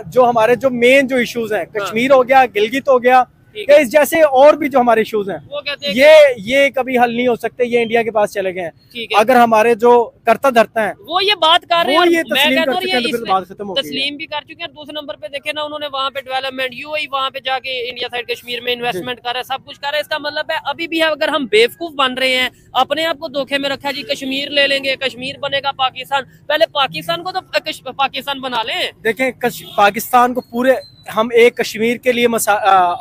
जो हमारे जो मेन जो इश्यूज हैं, कश्मीर हो गया, गिलगित हो गया, इस जैसे और भी जो हमारे इश्यूज हैं, वो कहते हैं ये कभी हल नहीं हो सकते, ये इंडिया के पास चले गए हैं। अगर हमारे जो करता धरता है वो ये बात कर रहे हैं, तस्लीम भी कर चुके हैं। दूसरे नंबर पे देखे ना, उन्होंने वहाँ पे डेवलपमेंट यूएई वहाँ पे जाके इंडिया साइड कश्मीर में इन्वेस्टमेंट कर रहा है, सब कुछ कर रहा है। इसका मतलब है अभी भी है, अगर हम बेवकूफ बन रहे हैं, अपने आप को धोखे में रखा जी कश्मीर ले लेंगे, कश्मीर बनेगा पाकिस्तान, पहले पाकिस्तान को तो पाकिस्तान बना लें। देखें पाकिस्तान को पूरे हम एक कश्मीर के लिए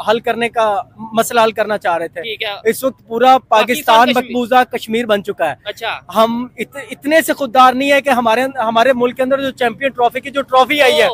हल करने का मसला हल करना चाह रहे थे। ठीक है। इस वक्त पूरा पाकिस्तान मकबूजा कश्मीर बन चुका है। अच्छा। हम इतने से खुददार नहीं है कि हमारे मुल्क के अंदर जो चैंपियन ट्रॉफी की जो ट्रॉफी आई है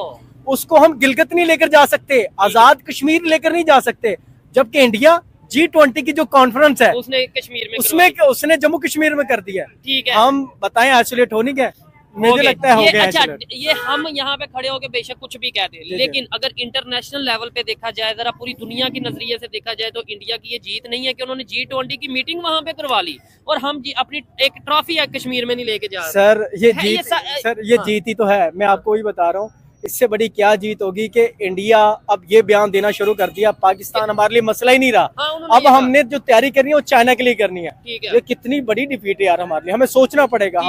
उसको हम गिलगित नहीं लेकर जा सकते, आजाद कश्मीर लेकर नहीं जा सकते, जबकि इंडिया G20 की जो कॉन्फ्रेंस है उसने कश्मीर में उसने जम्मू कश्मीर में कर दिया। ठीक है। हम बताएं आइसोलेट हो नहीं गए? मुझे लगता है हो गया। अच्छा, ये हम यहाँ पे खड़े होके बेशक कुछ भी कहते हैं, लेकिन अगर इंटरनेशनल लेवल पे देखा जाए, जरा पूरी दुनिया की नजरिए से देखा जाए, तो इंडिया की ये जीत नहीं है कि उन्होंने G20 की मीटिंग वहाँ पे करवा ली और हम अपनी एक ट्रॉफी है कश्मीर में नहीं लेके जा रहे। सर ये जीत ही तो है, मैं आपको वही बता रहा हूँ। इससे बड़ी क्या जीत होगी कि इंडिया अब ये बयान देना शुरू कर दिया, पाकिस्तान हमारे लिए मसला ही नहीं रहा। अब हमने जो तैयारी करनी है वो चाइना के लिए करनी है। ये कितनी बड़ी डिफीट है यार हमारे लिए, हमें सोचना पड़ेगा,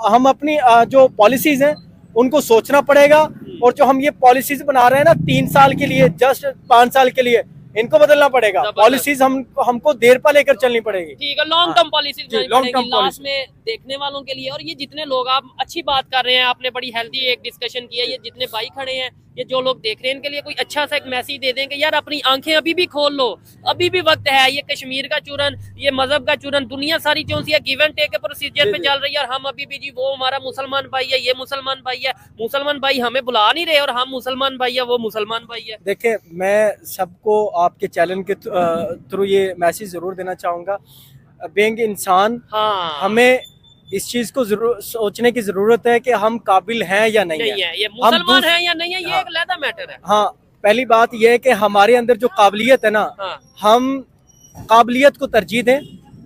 हम अपनी जो पॉलिसीज हैं उनको सोचना पड़ेगा। और जो हम ये पॉलिसीज बना रहे हैं ना 3 साल के लिए, जस्ट 5 साल के लिए, इनको बदलना पड़ेगा। पॉलिसीज हमको देर पर लेकर चलनी पड़ेगी। ठीक है, लॉन्ग टर्म पॉलिसीज लास्ट में देखने वालों के लिए। और ये जितने लोग, आप अच्छी बात कर रहे हैं, आपने बड़ी हेल्दी एक डिस्कशन की है, ये जितने भाई खड़े हैं, ये जो लोग देख रहे हैं, इनके लिए कोई अच्छा सा एक मैसेज दे दें कि यार अपनी आंखें अभी भी खोल लो, अभी भी वक्त है। ये कश्मीर का चूरन, ये मजहब का चूरन, दुनिया सारी जो सी गिव एंड टेक के प्रोसीजर पे चल रही है, और हम अभी भी जी वो हमारा मुसलमान भाई है, ये मुसलमान भाई है, मुसलमान भाई हमें बुला नहीं रहे, और हम मुसलमान भाई है, वो मुसलमान भाई है। देखिये, मैं सबको आपके चैनल के थ्रू ये मैसेज जरूर देना चाहूंगा, बेंग इंसान, हमें इस चीज को जरूर सोचने की जरूरत है कि हम काबिल हैं या नहीं है, ये मुसलमान हैं या नहीं है, ये एक अलग मैटर है। हाँ, पहली बात ये है कि हमारे अंदर जो काबिलियत है ना, हम काबिलियत को तरजीह दें।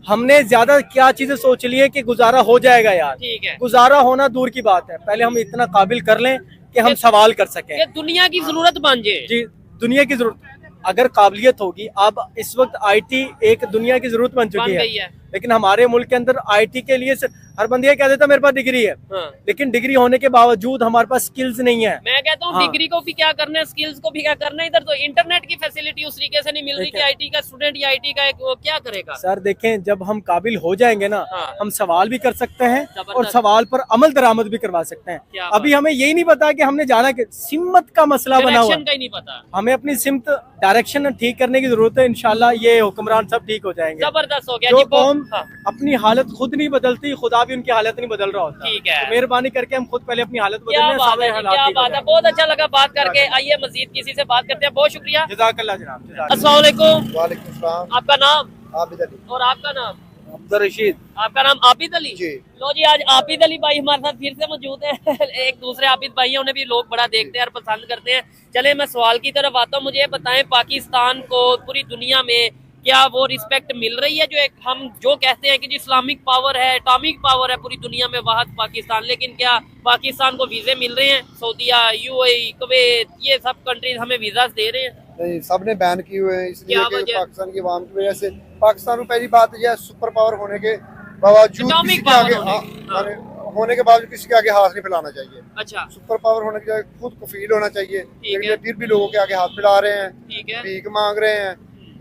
हमने ज्यादा क्या चीजें सोच ली है कि गुजारा हो जाएगा यार, ठीक है, गुजारा होना दूर की बात है, पहले हम इतना काबिल कर लें कि हम सवाल कर सकें, दुनिया की जरूरत बन जाए। जी, दुनिया की जरूरत, अगर काबिलियत होगी, अब इस वक्त IT एक दुनिया की जरूरत बन चुकी है। लेकिन हमारे मुल्क के अंदर आईटी के लिए हर बंदा कह देता मेरे पास डिग्री है, हाँ। लेकिन डिग्री होने के बावजूद हमारे पास स्किल्स नहीं है। मैं कहता हूँ हाँ। डिग्री को भी क्या करना है, स्किल्स को भी क्या करना है। इधर तो इंटरनेट की फैसिलिटी उस तरीके से नहीं मिल रही कि आईटी का स्टूडेंट या आईटी का वो क्या करेगा। सर देखें, जब हम काबिल हो जाएंगे ना, हाँ। हम सवाल भी कर सकते हैं जबरदस्त। और सवाल पर अमल दरामद भी करवा सकते हैं। क्या अभी हमें यही नहीं पता कि हमने जाना कि सिमत का मसला बना हुआ डायरेक्शन है। का ही नहीं पता। हमें अपनी सिमत डायरेक्शन ठीक करने की जरूरत है। इंशाल्लाह ये हुक्मरान सब ठीक हो जाएंगे। जबरदस्त हो गया जो जी। कौम हाँ, अपनी हालत खुद नहीं बदलती, खुदा भी उनकी हालत नहीं बदल रहा होता। ठीक है। तो मेहरबानी करके हम खुद पहले अपनी हालत क्या बदलें, बात सारे है जी, हालात क्या ठीक हो बात है। जाएंगे। बहुत अच्छा लगा बात करके। आइए मजीद किसी से बात करते हैं। बहुत शुक्रिया। जज़ाकल्लाह जनाब, जज़ाकल्लाह। अस्सलाम वालेकुम। वालेकुम सलाम। आपका नाम आबिद अली। और आपका नाम? अब्दुल रशीद। आपका नाम आबिद अली जी। लो जी, आज आबिद अली भाई हमारे साथ फिर से मौजूद है। एक दूसरे आबिद भाई हैं, उन्हें भी लोग बड़ा देखते हैं और पसंद करते हैं। चले मैं सवाल की तरफ आता हूँ। मुझे ये बताएं, पाकिस्तान को पूरी दुनिया में क्या वो रिस्पेक्ट मिल रही है जो एक हम जो कहते हैं कि जो इस्लामिक पावर है, एटॉमिक पावर है पूरी दुनिया में, वाहद पाकिस्तान, लेकिन क्या पाकिस्तान को वीजे मिल रहे हैं? सऊदीया, यूएई, कुवैत, ये सब कंट्रीज हमें वीजा दे रहे हैं? नहीं, सबने बैन किए हुए हैं इसलिए क्या कि वजह? पाकिस्तान की आवाम की वजह से। पाकिस्तान में पहली बात यह है, सुपर पावर होने के बावजूद Atomic किसी के power आगे होने के बावजूद किसी के आगे हाथ नहीं फैलाना चाहिए। अच्छा, सुपर पावर होने के खुद को फील होना चाहिए, ठीक लेकिन है। फिर भी लोगों के आगे हाथ फैला रहे हैं, ठीक है। भीख मांग रहे हैं।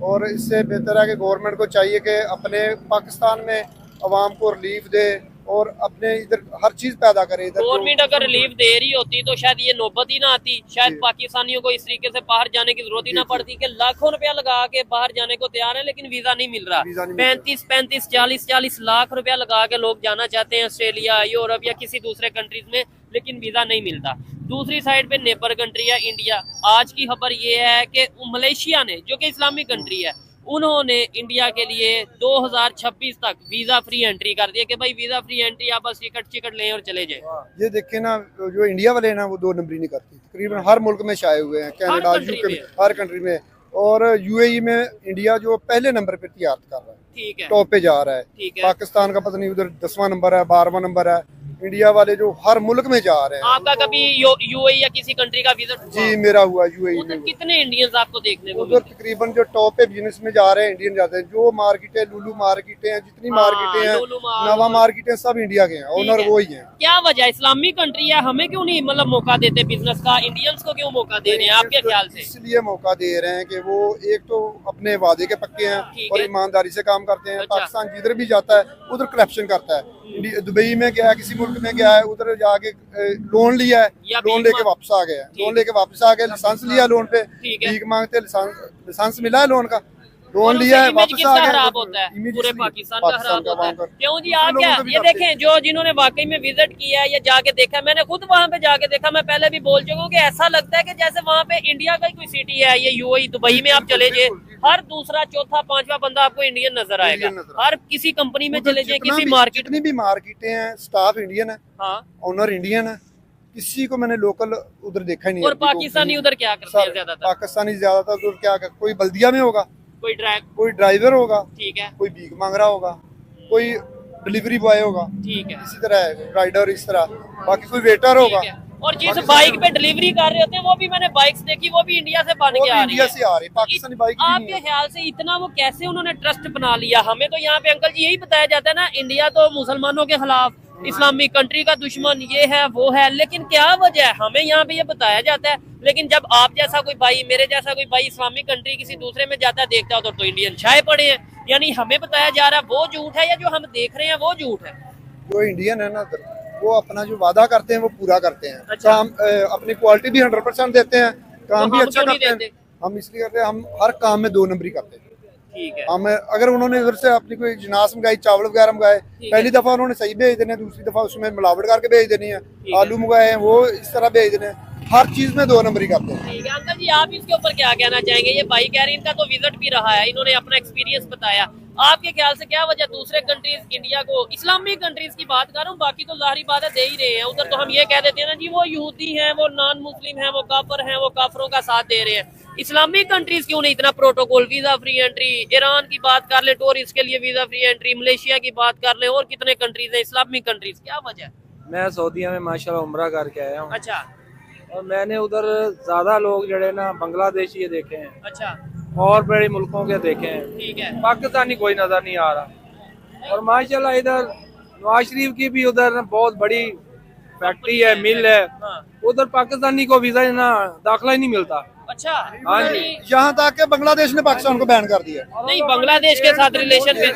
और इससे बेहतर है कि गवर्नमेंट को चाहिए कि अपने पाकिस्तान में अवाम को रिलीफ दे और अपने इधर हर चीज पैदा करे। इधर गवर्नमेंट अगर रिलीफ दे रही होती तो शायद ये नौबत ही ना आती, शायद जी। पाकिस्तानियों को इस तरीके से बाहर जाने की जरूरत ही जी, ना जी। पड़ती कि लाखों रुपया लगा के बाहर जाने को तैयार है लेकिन वीजा नहीं मिल रहा। वीजा नहीं मिल रहा। 35 40 लाख रुपया लगा के लोग जाना चाहते हैं ऑस्ट्रेलिया, यूरोप या किसी दूसरे कंट्रीज में, लेकिन वीजा नहीं मिलता। दूसरी साइड पे नेबर कंट्री है इंडिया। आज की खबर ये है कि मलेशिया ने, जो कि इस्लामिक कंट्री है, उन्होंने इंडिया के लिए 2026 तक वीजा फ्री एंट्री कर दिया कि भाई वीजा फ्री एंट्री, आप बस टिकट लें और चले जाए। ये देखे ना, जो इंडिया वाले हैं ना, वो 2 नंबरी नहीं करती। तकरीबन हर मुल्क में छाए हुए हैं, कनाडा, country यूके में। हर कंट्री में। और यूएई में इंडिया जो पहले नंबर पे तैयार कर रहा है, ठीक है, टॉप पे जा रहा है। ठीक है। पाकिस्तान का पता नहीं उधर 10वां नंबर है, 12वां नंबर है। इंडिया वाले जो हर मुल्क में जा रहे हैं। आपका कभी यूएई या किसी कंट्री का विजिट हुआ? जी, मेरा हुआ यूएई उधर में। कितने इंडियंस आपको देखने को उधर मिले? तकरीबन जो टॉप पे बिजनेस में जा रहे हैं इंडियन जाते हैं। जो मार्केट है, लुलू मार्केट है, जितनी हाँ, मार्केटें हैं, लुलु मार्ट, नवा मार्केट है, सब इंडिया के हैं, ठीक ओनर है। वो ही हैं। क्या वजह, इस्लामिक कंट्री है, हमें क्यों नहीं मतलब मौका देते बिजनेस का? इंडियंस को क्यों मौका दे रहे हैं आपके ख्याल से? इसलिए मौका दे रहे हैं कि वो एक तो अपने वादे के पक्के हैं ठीक और है। ईमानदारी से काम करते हैं। अच्छा। पाकिस्तान जिधर भी जाता है उधर करप्शन करता है। दुबई में गया है, किसी मुल्क में गया है, उधर जाके लोन लिया है, या लोन भीख लेके मांग- वापस आ गया है। ठीक लोन लेके वापस आ गया, लाइसेंस लिया लोन पे, ठीक है। भीख मांगते, लाइसेंस मिला है लोन का, और लोन उससे लिया है, इमेज वापस किसका आ गया। खराब होता है? इमेज पूरे इसलिए पाकिस्तान का खराब होता है। का। क्यों जी? दूसरे आप लोगों क्या को भी ये करते देखें, जो जिन्होंने वाकई में विजिट किया है या जाके देखा, मैंने खुद वहां पे जाके देखा, मैं पहले भी बोल चुका हूँ कि ऐसा लगता है कि जैसे वहां पे इंडिया का ही कोई सिटी है। ये यूएई, दुबई में आप चले जाए, हर दूसरा चौथा पांचवा बंदा आपको इंडियन नजर आएगा। इंडियन नजर हर किसी कंपनी में उधर चले जाए, जितना किसी भी- मार्केट जितनी भी मार्केटें हैं, स्टाफ इंडियन है, हाँ, ओनर इंडियन है, किसी को मैंने लोकल उधर देखा ही नहीं है। और अभी तो पाकिस्तानी उधर क्या करते हैं सर, ज्यादातर? पाकिस्तानी ज्यादातर उधर क्या कोई बल्दिया में होगा, कोई ड्रैग, कोई ड्राइवर होगा, ठीक है, कोई भीख मांग रहा होगा, कोई डिलीवरी बॉय होगा, ठीक है, इसी तरह राइडर, इस तरह, बाकी कोई वेटर होगा। ठीक है। और जिस बाइक पे डिलीवरी कर रहे होते हैं, वो भी मैंने बाइक्स देखी, वो भी इंडिया से बन वो के भी आ रही इंडिया है। से आ रही है, पाकिस्तानी बाइक भी नहीं आपके है। ख्याल से इतना वो कैसे उन्होंने ट्रस्ट बना लिया? हमें तो यहाँ पे अंकल जी यही बताया जाता है ना, इंडिया तो मुसलमानों के खिलाफ, इस्लामिक कंट्री का दुश्मन, ये है वो है, लेकिन क्या वजह है? हमें यहाँ पे ये बताया जाता है, लेकिन जब आप जैसा कोई भाई, मेरे जैसा कोई भाई इस्लामिक कंट्री किसी दूसरे में जाता है, देखता हो तो इंडियन छाए पड़े हैं। यानी हमें बताया जा रहा है वो झूठ है, या जो हम देख रहे हैं वो झूठ है? जो इंडियन है ना उधर, वो अपना जो वादा करते हैं वो पूरा करते हैं। अच्छा। काम अपनी क्वालिटी भी 100% देते हैं, काम तो भी हम अच्छा क्यों नहीं करते हैं। देते? हम इसलिए करते हैं, हम हर काम में 2 नंबरी करते हैं। ठीक है, हम अगर उन्होंने उधर से अपनी कोई जिनास मंगाई, चावल वगैरह मंगाए, है। पहली दफा उन्होंने सही भेज देने, दूसरी दफा उसमें मिलावट करके भेज देनी है। है। आलू मंगाए हैं, वो इस तरह भेज देने हैं। हर चीज में 2 नंबरी करते हैं। ठीक है अंकल जी, आप इसके ऊपर क्या कहना चाहेंगे? ये भाई कह रहे हैं, इनका तो विजिट भी रहा है, इन्होंने अपना एक्सपीरियंस बताया। आपके ख्याल से क्या वजह दूसरे कंट्रीज इंडिया को, इस्लामिक कंट्रीज की बात कर रहा हूँ, बाकी तो जाहिर बात है दे ही रहे हैं। उधर तो हम ये कह देते हैं ना जी, वो यहूदी हैं, वो नॉन मुस्लिम हैं, वो काफर हैं, वो काफरों का साथ दे रहे हैं। इस्लामिक कंट्रीज क्यों नहीं इतना protocol, visa free entry? Iran की बात कर ले, टूरिस्ट के लिए वीजा फ्री एंट्री, मलेशिया की बात कर ले, और कितने कंट्रीज है इस्लामिक कंट्रीज, क्या वजह? मैं सऊदीया में माशाल्लाह उम्रा करके आया हूँ, अच्छा और मैंने उधर ज्यादा लोग जड़े ना बांग्लादेशी ये देखे हैं अच्छा, और बड़े मुल्कों के देखे हैं। ठीक है। पाकिस्तानी कोई नजर नहीं आ रहा। और माशाल्लाह इधर नवाज शरीफ की भी उधर ना बहुत बड़ी फैक्ट्री है, मिल है। उधर पाकिस्तानी को वीजा ना दाखिला ही नहीं मिलता। अच्छा, हाँ जी। यहाँ तक कि बांग्लादेश ने पाकिस्तान को बैन कर दिया। नहीं, बांग्लादेश के साथ रिलेशन में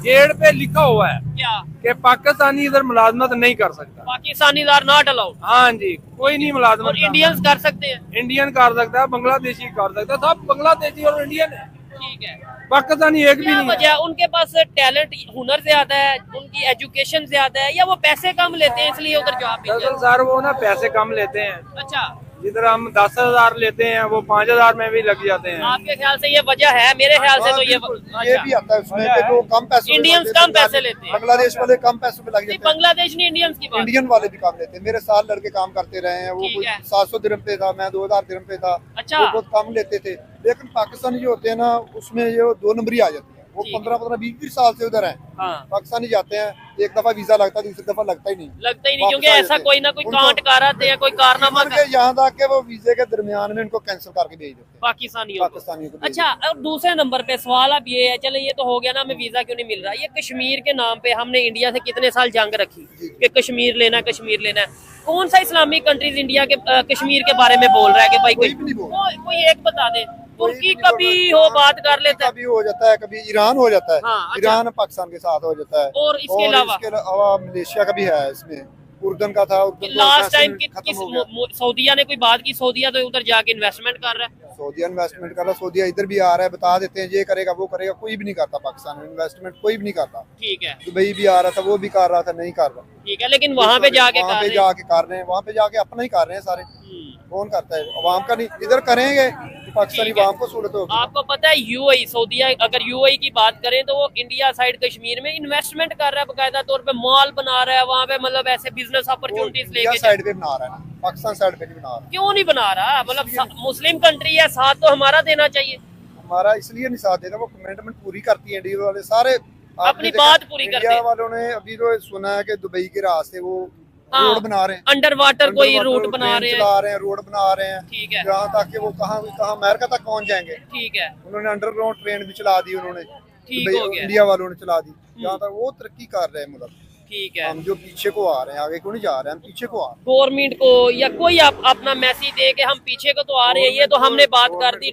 गेट पे लिखा हुआ है क्या कि पाकिस्तानी इधर मुलाजमत नहीं कर सकता। Pakistani are not allowed. हाँ जी, कोई नहीं मुलाजमत। और इंडियंस कर सकते हैं। इंडियन कर सकता है, बांग्लादेशी कर सकता है, सब बांग्लादेशी और इंडियन है। ठीक है, पाकिस्तानी एक भी क्या नहीं है। वजह? उनके पास टैलेंट, हुनर ज्यादा है, उनकी एजुकेशन ज्यादा है, या वो पैसे कम लेते हैं इसलिए उधर जॉब मिल दरअसल सर वो ना पैसे कम लेते हैं। अच्छा, जिधर हम 10,000 लेते हैं वो 5,000 में भी लग जाते हैं। आपके ख्याल से ये वजह है? मेरे ख्याल से तो ये ये भी आता है उसमें कि जो कम पैसे इंडियंस कम पैसे लेते हैं। बांग्लादेश वाले कम पैसों में लग जाते हैं। बांग्लादेश नहीं, इंडियंस की बात। इंडियन वाले भी काम लेते हैं। मेरे साथ लड़के काम करते रहे हैं, वो ठीक कोई है। 700 दिरहम पे था, मैं 2000 दिरहम पे था। अच्छा। वो बहुत कम लेते थे। लेकिन पाकिस्तानी जो होते हैं ना, उसमें ये 2 नंबरी आ जाती है। वो ठीक है। 15-15, 20 साल से उधर हैं। हाँ, पाकिस्तानी जाते हैं, एक दफा वीजा लगता है, दूसरी दफा लगता ही नहीं। लगता ही नहीं, क्योंकि वापस आ ऐसा जाते कोई हैं। ना कोई उनको- कांट कर आते हैं, कोई कारनामा उनके यहाँ तक के वो वीजे के दरमियान में इनको कैंसिल करके भेज देते हैं पाकिस्तानियों को। पाकिस्तानियों को भेज अच्छा, और दूसरे नंबर पे सवाल अब ये है, चले ये तो हो गया ना, हमें वीजा क्यों नहीं मिल रहा। ये कश्मीर के नाम पे हमने इंडिया से कितने साल जंग रखी कि कश्मीर लेना है, कश्मीर लेना है। कौन सा इस्लामिक कंट्रीज इंडिया के कश्मीर के बारे में बोल रहा है कि भाई कोई भी नहीं बोल रहा। कोई एक बता दे। तुर्की कोई कभी नहीं हो बोल रहा। बात कर लेता है, कभी हो जाता है, कभी ईरान हो जाता है। हाँ, अच्छा। ईरान पाकिस्तान के साथ हो जाता है। और इसके अलावा मलेशिया का भी है इसमें, उर्दन का था। उर्दन लास्ट टाइम खत्म किस हो गया। सऊदिया ने कोई बात की? सऊदिया तो उधर जाके इन्वेस्टमेंट कर रहा है। सऊदिया इन्वेस्टमेंट कर रहा, सऊदिया इधर भी आ रहा है, बता देते हैं ये करेगा वो करेगा, कोई भी नहीं करता। पाकिस्तान में इन्वेस्टमेंट कोई भी नहीं करता। ठीक है, दुबई भी आ रहा था, वो भी कर रहा था, नहीं कर रहा। ठीक है, लेकिन वहां पे जाके वहाँ कर पे रहे हैं। जाके कर रहे हैं, वहाँ पे जाके अपना ही कर रहे हैं सारे। हम्म। कौन करता है? अवाम का नहीं। इधर करेंगे तो पाकिस्तानी ठीक है। अवाम को सूरत होगी। आपको पता है यूएई, सऊदिया, अगर यूएई की बात करें तो वो इंडिया साइड कश्मीर में इन्वेस्टमेंट कर रहा है, बकायदा तौर पे मॉल बना रहा है वहाँ पे, मतलब ऐसे बिजनेस अपॉर्चुनिटीज इंडिया लेके साइड पे बना रहा है ना, पाकिस्तान साइड पे नहीं बना रहा। क्यों नहीं बना रहा? मतलब मुस्लिम कंट्री है, साथ तो हमारा देना चाहिए। हमारा इसलिए नहीं साथ देता, वो कमिटमेंट पूरी करती है इंडिया वाले सारे। अपनी आपने देखा, बात पूरी करते इंडिया हैं। वालों ने अभी जो सुना है कि दुबई के रास्ते वो हाँ, रोड बना रहे हैं, अंडर वाटर कोई Underwater रूट बना train रहे हैं। चला रहे हैं, रोड बना रहे हैं। ठीक है, जहाँ तक कि वो कहाँ अमेरिका तक पहुँच जाएंगे। ठीक है, उन्होंने अंडरग्राउंड ट्रेन भी चला दी उन्होंने, ठीक दुबई- हो गया। इंडिया वालों ने चला दी। जहाँ तक वो तरक्की कर रहे हैं मुल्क, ठीक है। हम जो पीछे को आ रहे हैं, आगे को नहीं जा रहे हैं, हम पीछे को आ रहे हैं। गवर्नमेंट को या कोई अपना मैसेज दे के हम पीछे को तो आ रहे हैं, ये तो हमने बात कर दी,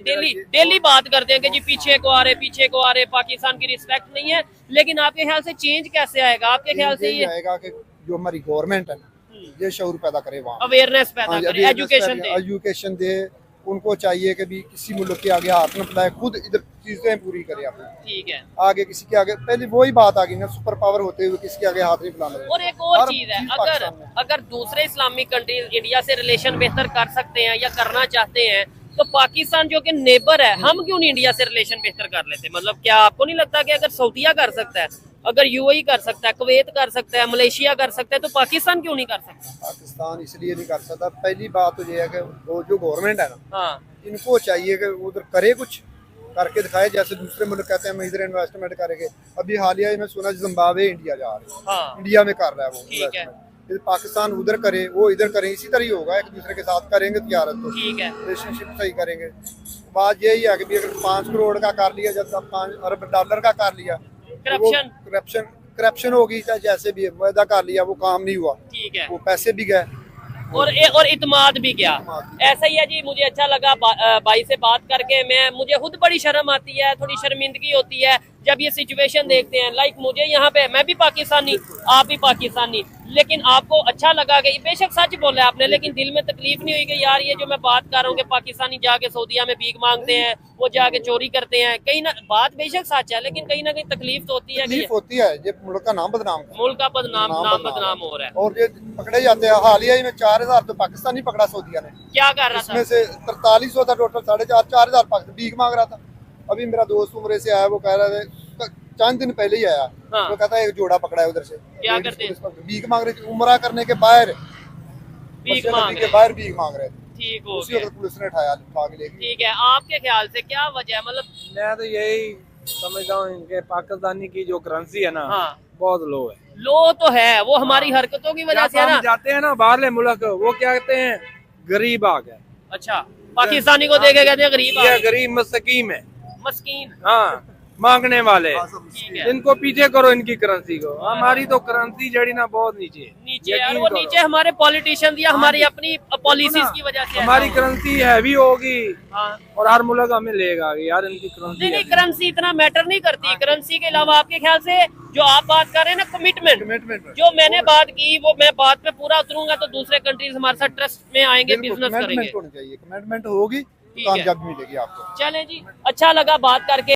डेली बात करते हैं कि जी पीछे को आ रहे, पीछे को आ रहे, पाकिस्तान की रिस्पेक्ट नहीं है। लेकिन आपके ख्याल से चेंज कैसे आएगा? आपके ख्याल से यही ये आएगा कि जो हमारी गवर्नमेंट है ना, ये शऊर पैदा करे वहाँ। अवेयरनेस पैदा हाँ, करे, एजुकेशन दे। एजुकेशन दे। उनको चाहिए कि भी किसी मुल्क के आगे हाथ न फैलाए, खुद इधर चीजें पूरी करे अपनी। ठीक है। आगे किसी के आगे, पहले वही बात आ गई ना, सुपर पावर होते हुए किसी के आगे हाथ नहीं फैलाना। और एक और हर चीज है, चीज अगर पाकिस्तान में। अगर दूसरे इस्लामिक कंट्रीज इंडिया से रिलेशन बेहतर कर सकते हैं या करना चाहते हैं, तो पाकिस्तान जो कि नेबर है, हम क्यों नहीं इंडिया से रिलेशन बेहतर कर लेते? मतलब क्या आपको नहीं लगता कि अगर सऊदीया कर सकता है, अगर यूएई कर सकता है, कुवैत कर सकता है, मलेशिया कर सकता है, तो पाकिस्तान क्यों नहीं कर सकता? पाकिस्तान इसलिए नहीं कर सकता, पहली बात तो ये है कि वो जो गवर्नमेंट है ना, हाँ, इनको चाहिए कि उधर करे, कुछ करके दिखाए। जैसे दूसरे मुल्क कहते हैं हम इधर इन्वेस्टमेंट करेंगे। अभी हालिया ही में सुना जिम्बाब्वे इंडिया जा रहे हैं, हाँ, इंडिया में कर रहा है वो ठीक है। इन्वेस्टमेंट। पाकिस्तान उधर करे, वो इधर करे, इसी तरह ही होगा। एक दूसरे के साथ करेंगे तिजारत, तो ठीक है। रिलेशनशिप सही करेंगे। बात यही है कि भी अगर 5 करोड़ का कर लिया, जब 5 अरब डॉलर का कर लिया, करप्शन होगी, चाहे जैसे भी वायदा कर लिया, वो काम नहीं हुआ, ठीक है। वो पैसे भी गए और इत्माद भी क्या। ऐसा ही है जी, मुझे अच्छा लगा भाई से बात करके। मुझे खुद बड़ी शर्म आती है, थोड़ी शर्मिंदगी होती है जब ये सिचुएशन देखते हैं। लाइक मुझे यहाँ पे, मैं भी पाकिस्तानी, आप भी पाकिस्तानी, लेकिन आपको अच्छा लगा कि बेशक सच बोला आपने, लेकिन दिल में तकलीफ नहीं हुई कि यार ये जो मैं बात कर रहा हूँ कि पाकिस्तानी जाके सऊदीया में भीख मांगते हैं, वो जाके चोरी करते हैं, कहीं ना बात बेशक सच है, लेकिन कहीं ना कहीं तकलीफ तो होती है कि तकलीफ होती है। ये मुल्क का नाम बदनाम कर, मुल्क का नाम बदनाम हो रहा है। और ये पकड़े जाते हैं। हालिया ही में 4000 तो पाकिस्तानी पकड़ा सऊदीया ने, क्या कर रहा इसमें था? से 4300 था टोटल, 4,500 पाकिस्तान भीख मांग रहा था। अभी मेरा दोस्त उम्र से आया, वो कह रहा था, चंद दिन पहले ही आया, हाँ। वो कहता है एक जोड़ा पकड़ा है उधर से। क्या करते हैं? भीख मांग रहे थे, उम्रा करने के बाहर, भीख मस्जिद मांग नबी रहे के बाहर भीख मांग रहे थे। ठीक हो उसी गया, वक्त पुलिस ने उठाया, उठा के ले गई। ठीक है। आपके ख्याल से क्या वजह है? मतलब मैं तो यही समझता हूँ इनके पाकिस्तानी की जो करेंसी है ना, हाँ, बहुत लो है। लो तो है, वो हमारी हरकतों की वजह से है जब ना। हम जाते हैं ना बाहरले मुल्क, वो क्या कहते हैं, गरीब आ गए। अच्छा, पाकिस्तानी को देखे कहते हैं गरीब ये गरीब मस्कीम है। मस्कीन। हाँ, मांगने वाले। ठीक है। इनको पीछे करो इनकी करेंसी को। हमारी तो करेंसी जड़ी ना बहुत नीचे है। नीचे है, और यकीन वो करो। नीचे हमारे पॉलिटिशियन या हमारी अपनी पॉलिसीज की वजह से हमारी ऐसा हो। करेंसी हैवी होगी हाँ। और हर मुल्क हमें लेगा कि यार इनकी नहीं करेंसी करेंसी इतना मैटर नहीं करती। करेंसी के अलावा आपके ख्याल से जो आप बात कर रहे हैं ना, कमिटमेंट, जो मैंने बात की वो मैं बात पे पूरा उतरूंगा तो दूसरे कंट्रीज हमारे साथ ट्रस्ट में आएंगे, बिजनेस करेंगे। कमिटमेंट होनी चाहिए, कमिटमेंट होगी ठीक है। कामयाबी मिलेगी आपको। चलें जी, अच्छा लगा बात करके।